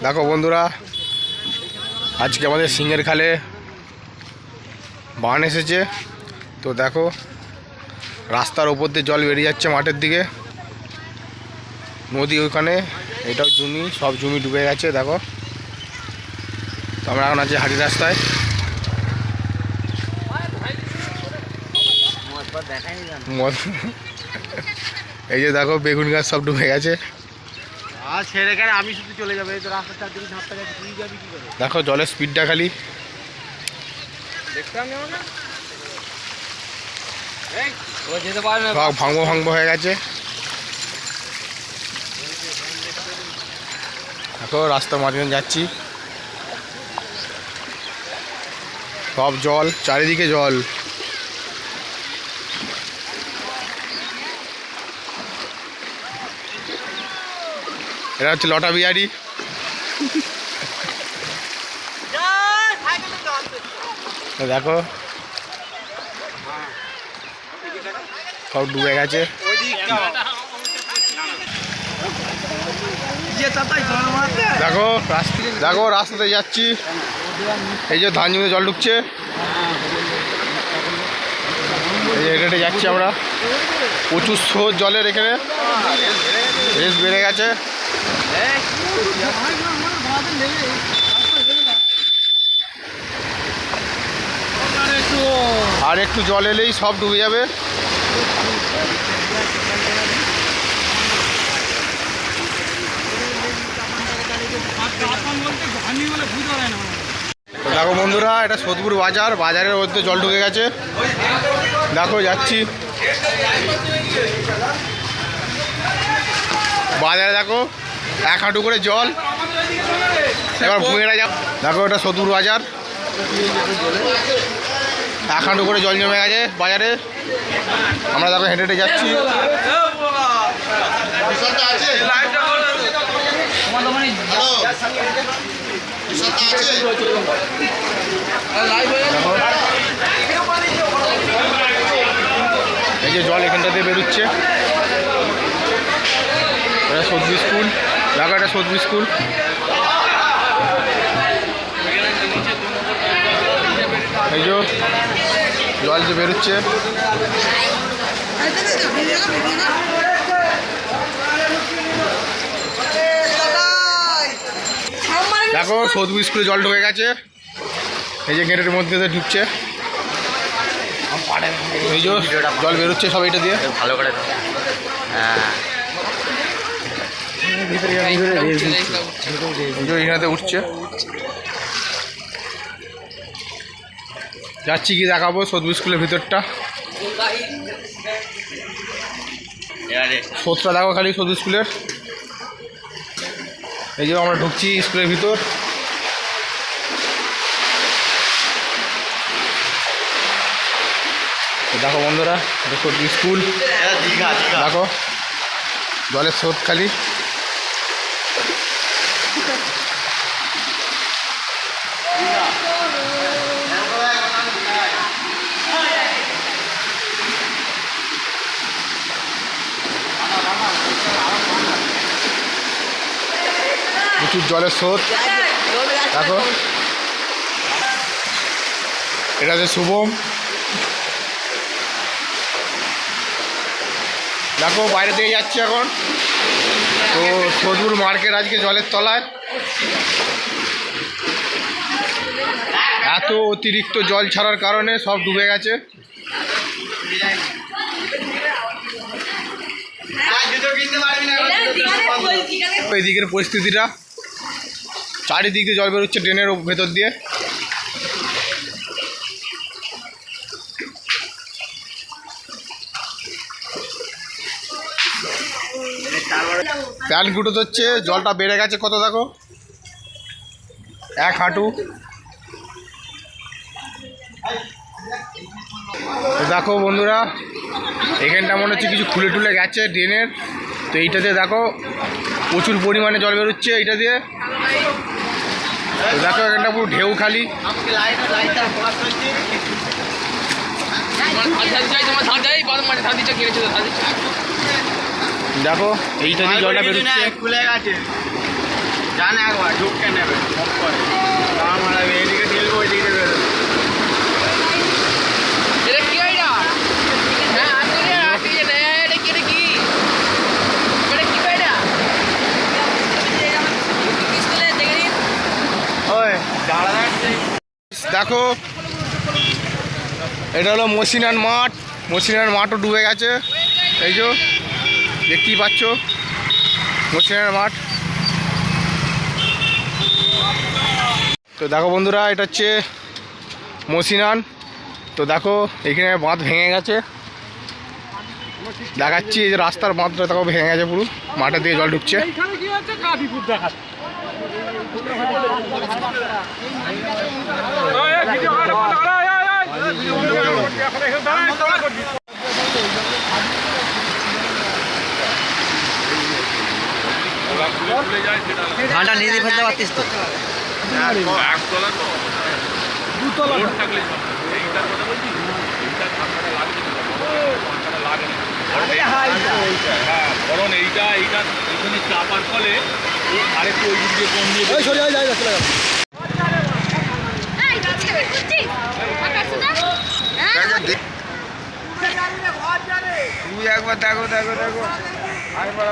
দেখো বন্ধুরা, আজকে আমাদের সিংহের খালে বান এসেছে। তো দেখো রাস্তার ওপর দিয়ে জল বেরিয়ে যাচ্ছে মাঠের দিকে, নদী ওইখানে, এটাও জমি, সব জমি ডুবে গেছে। দেখো তো আমরা এখন আছি হাঁটি রাস্তায়। এই যে দেখো বেগুন গাছ সব ডুবে গেছে। আমি শুধু চলে যাবে রাস্তার দিকে ঝাঁপটা গেছে, তুই যাবি কি করে? দেখো জলের স্পিডটা খালি দেখতাম না, যেতে পারে না, সব ভাঙবো ভাঙবো হয়ে গেছে। দেখো রাস্তার মাঝখানে যাচ্ছি, সব জল, চারিদিকে জল। এটা হচ্ছে লটা বিহারি। দেখো সব ডুবে গেছে। দেখো দেখো রাস্তাতে যাচ্ছি, এই যে ধান জমিতে জল ঢুকছে, এই যে হেঁটে যাচ্ছি আমরা। প্রচুর স্রোত জলের, এখানে রেস বেড়ে গেছে। আর একটু জল এলেই সব ডুবে যাবে। দেখো বন্ধুরা, এটা সোদপুর বাজার, বাজারের মধ্যে জল ঢুকে গেছে। দেখো যাচ্ছি বাজারে, দেখো 1 হাঁটু করে জল। এবার ভুঁয়েরা যাব। দেখো এটা সোদপুর বাজার, 1 হাঁটু করে জল জমে গেছে বাজারে। আমরা দেখো হেঁটে হেঁটে যাচ্ছি। এই যে জল এখানটাতে বেরোচ্ছে। এটা সবজি স্কুল, দেখো এটা সবজি স্কুল। এই যে জল যে বেরোচ্ছে। দেখো সদবু স্কুলে জল ঢুকে গেছে, এই যে গেটের মধ্যে দিয়ে ঢুকছে। এই যে জল বেরোচ্ছে সব এটা দিয়ে, ভালো করে। এখানে উঠছে। যাচ্ছি কি দেখাবো সদবু স্কুলের ভিতরটা। স্রোতটা দেখো খালি সদবু স্কুলের। এই যে আমরা ঢুকছি স্কুলের ভিতর। দেখো বন্ধুরা, এটা সদবু স্কুল। দেখো জলের স্রোত খালি। প্রচুর জলের স্রোত। দেখো এটা যে শুভম। দেখো বাইরে থেকে যাচ্ছি এখন। তো সদপুর মার্কেট আজকে জলের তলায়। এত অতিরিক্ত জল ছাড়ার কারণে সব ডুবে গেছে। এদিকের পরিস্থিতিটা, চারিদিক দিয়ে জল বেরোচ্ছে ড্রেনের ভেতর দিয়ে। প্যান্ট গুঁটো হচ্ছে, জলটা বেড়ে গেছে কত দেখো, 1 হাঁটু। দেখো বন্ধুরা, এখানটা মনে হচ্ছে কিছু খুলে টুলে গেছে ড্রেনের। তো এইটাতে দেখো প্রচুর পরিমাণে জল বেরোচ্ছে এইটা দিয়ে। তো দেখো এখানটা পুরো ঢেউ খালি। দেখো এইটা দিয়ে জলটা বেরোচ্ছে। জান একবার ঢুককে নেবে সব করে দাম হারাবে এদিকে ঢেলবো ওইদিকে বেরোবে এটা কি হয় না হ্যাঁ আসলে আটকে যায় এটা কি কি হয় না স্কুলে দেখে নিন ওই দাঁড়া যাচ্ছে দেখো এটা হলো মসিনান মাঠ। মসিনান মাঠও ডুবে গেছে, এই যে দেখতেই পাচ্ছ মসিনান মাঠ। তো দেখো বন্ধুরা, এটা হচ্ছে মসিনান। তো দেখো এখানে বাঁধ ভেঙে গেছে, দেখাচ্ছি এই যে রাস্তার বাঁধটা দেখো ভেঙে গেছে পুরো, মাঠের দিকে জল ঢুকছে। ধানটা নিজে ফেলতে পারতিস তো কারণ এইটা এইখানে চাপার ফলে আরেকটু ওই দিক দিয়ে কম দিয়ে তুই একবার দেখো দেখো দেখো, আরেকবার